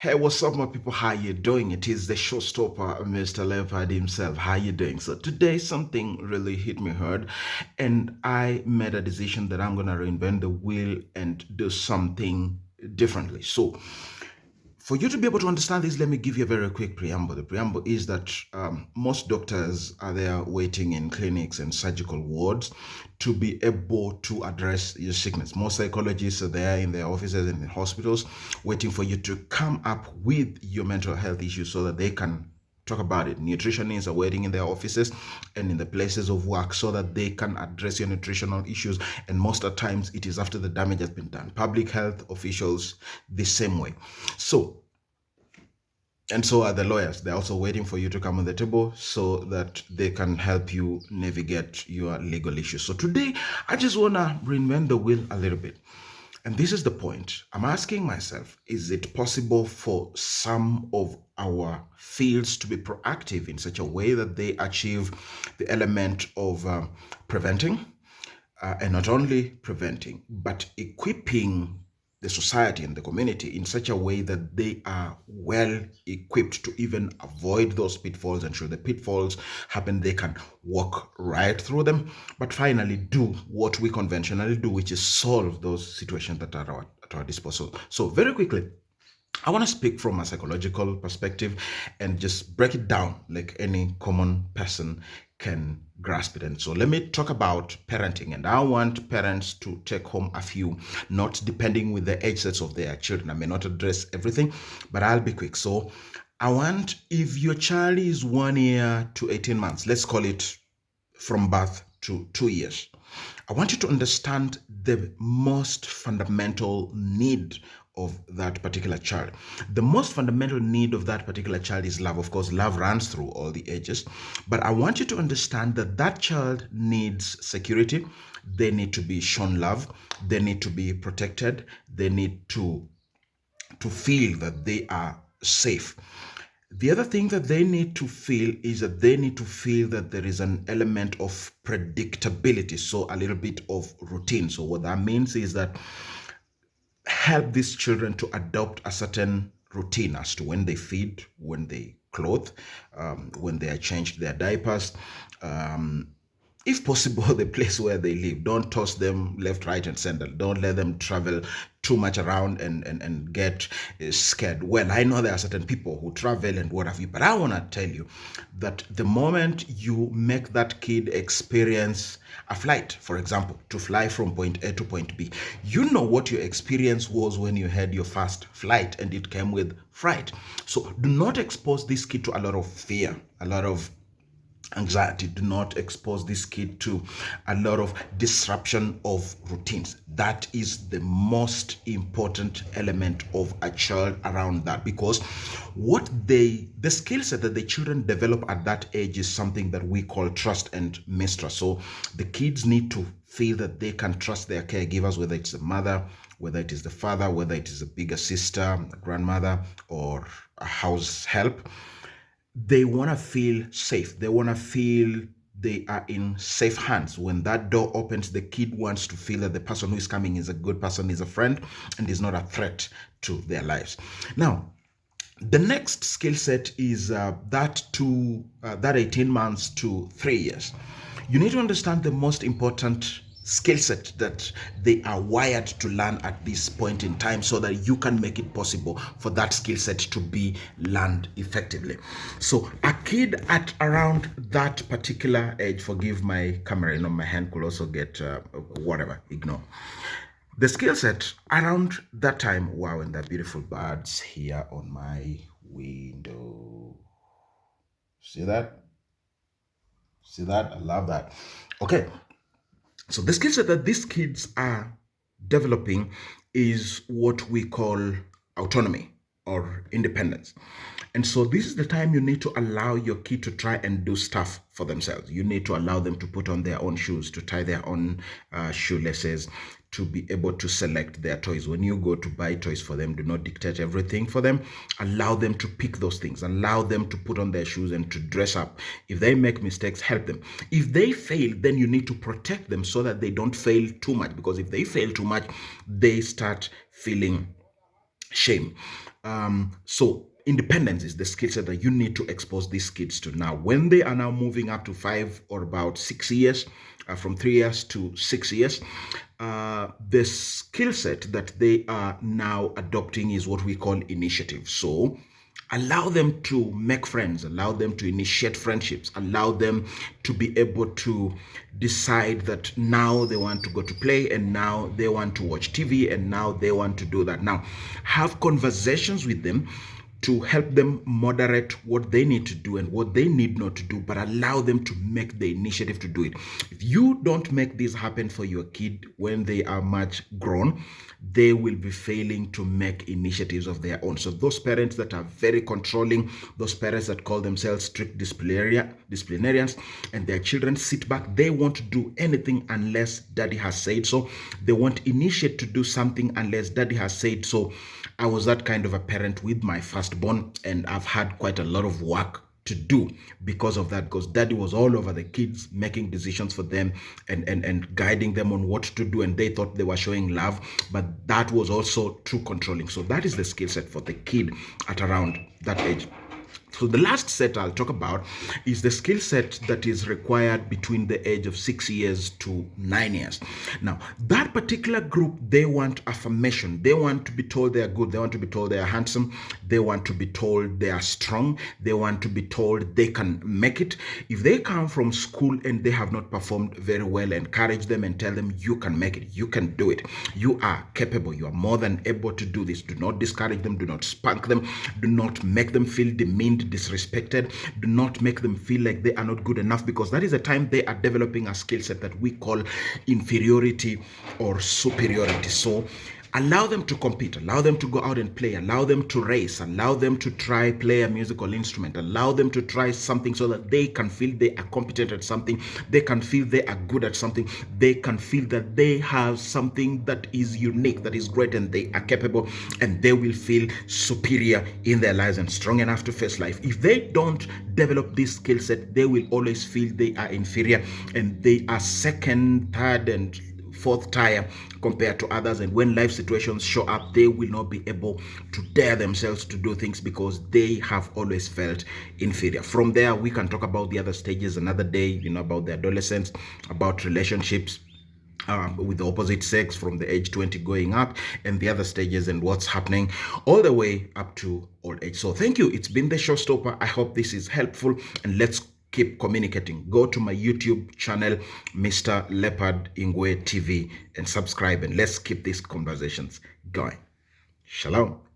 Hey, what's up, my people? How you doing? It is the showstopper, Mr. Leopard himself. How you doing? So today, something really hit me hard, and I made a decision that I'm gonna reinvent the wheel and do something differently. So, for you to be able to understand this, let me give you a very quick preamble. The preamble is that most doctors are there waiting in clinics and surgical wards to be able to address your sickness. Most psychologists are there in their offices and in hospitals waiting for you to come up with your mental health issues so that they can talk about it. Nutritionists are waiting in their offices and in the places of work so that they can address your nutritional issues. And most of the times, it is after the damage has been done. Public health officials, the same way. So, and so are the lawyers. They're also waiting for you to come on the table so that they can help you navigate your legal issues. So today, I just want to reinvent the wheel a little bit. And this is the point. I'm asking myself, is it possible for some of our fields to be proactive in such a way that they achieve the element of preventing, and not only preventing, but equipping the society and the community in such a way that they are well equipped to even avoid those pitfalls, and should the pitfalls happen, they can walk right through them, but finally do what we conventionally do, which is solve those situations that are at our disposal. So very quickly, I want to speak from a psychological perspective and just break it down like any common person can grasp it. And so let me talk about parenting. And I want parents to take home a few notes depending with the age sets of their children. I may not address everything, but I'll be quick. So I want, if your child is 1 year to 18 months, let's call it from birth to 2 years, I want you to understand the most fundamental need of that particular child. The most fundamental need of that particular child is love. Of course, love runs through all the ages, but I want you to understand that that child needs security. They need to be shown love. They need to be protected. They need to feel that they are safe. The other thing that they need to feel is that they need to feel that there is an element of predictability, so a little bit of routine. So what that means is that help these children to adopt a certain routine as to when they feed, when they clothe, when they are changed their diapers, if possible, the place where they live. Don't toss them left, right, and center. Don't let them travel too much around and get scared. Well, I know there are certain people who travel and what have you, but I want to tell you that the moment you make that kid experience a flight, for example, to fly from point A to point B, you know what your experience was when you had your first flight and it came with fright. So do not expose this kid to a lot of fear, a lot of anxiety. Do not expose this kid to a lot of disruption of routines. That is the most important element of a child around that, because the skill set that the children develop at that age is something that we call trust and mistrust. So the kids need to feel that they can trust their caregivers, whether it's the mother, whether it is the father, whether it is a bigger sister, a grandmother, or a house help. They want to feel safe. They want to feel they are in safe hands. When that door opens, the kid wants to feel that the person who is coming is a good person, is a friend, and is not a threat to their lives. Now, the next skill set is that 18 months to 3 years. You need to understand the most important skill set that they are wired to learn at this point in time, so that you can make it possible for that skill set to be learned effectively. So a kid at around that particular age, forgive my camera, my hand could also get whatever, ignore. The skill set around that time, wow, and the beautiful birds here on my window. See that? See that? I love that. Okay. So the skill set that these kids are developing is what we call autonomy or independence. And so this is the time you need to allow your kid to try and do stuff for themselves. You need to allow them to put on their own shoes, to tie their own shoelaces, to be able to select their toys. When you go to buy toys for them, do not dictate everything for them. Allow them to pick those things. Allow them to put on their shoes and to dress up. If they make mistakes, help them. If they fail, then you need to protect them so that they don't fail too much. Because if they fail too much, they start feeling shame. So independence is the skill set that you need to expose these kids to. Now, when they are now moving up to 5 or about 6 years, from 3 years to 6 years, the skill set that they are now adopting is what we call initiative. So allow them to make friends, allow them to initiate friendships, allow them to be able to decide that now they want to go to play, and now they want to watch TV, and now they want to do that. Now have conversations with them to help them moderate what they need to do and what they need not to do, but allow them to make the initiative to do it. If you don't make this happen for your kid when they are much grown, they will be failing to make initiatives of their own. So those parents that are very controlling, those parents that call themselves strict disciplinarians, and their children sit back, they won't do anything unless daddy has said so. They won't initiate to do something unless daddy has said so. I was that kind of a parent with my firstborn, and I've had quite a lot of work to do because of that, because daddy was all over the kids, making decisions for them and guiding them on what to do, and they thought they were showing love, but that was also too controlling. So that is the skill set for the kid at around that age. So the last set I'll talk about is the skill set that is required between the age of 6 years to 9 years. Now, that particular group, they want affirmation. They want to be told they are good. They want to be told they are handsome. They want to be told they are strong. They want to be told they can make it. If they come from school and they have not performed very well, encourage them and tell them you can make it. You can do it. You are capable. You are more than able to do this. Do not discourage them. Do not spank them. Do not make them feel demeaned, disrespected. Do not make them feel like they are not good enough, because that is the time they are developing a skill set that we call inferiority or superiority. So allow them to compete, allow them to go out and play, allow them to race, allow them to try play a musical instrument, allow them to try something so that they can feel they are competent at something, they can feel they are good at something, they can feel that they have something that is unique, that is great, and they are capable, and they will feel superior in their lives and strong enough to face life. If they don't develop this skill set, they will always feel they are inferior and they are second, third, and fourth tier compared to others, and when life situations show up, they will not be able to dare themselves to do things because they have always felt inferior. From there, we can talk about the other stages another day, about the adolescence, about relationships with the opposite sex from the age 20 going up, and the other stages and what's happening all the way up to old age. So thank you. It's been the showstopper. I hope this is helpful, and let's keep communicating. Go to my YouTube channel, Mr. Leopard Ingwe TV, and subscribe, and let's keep these conversations going. Shalom.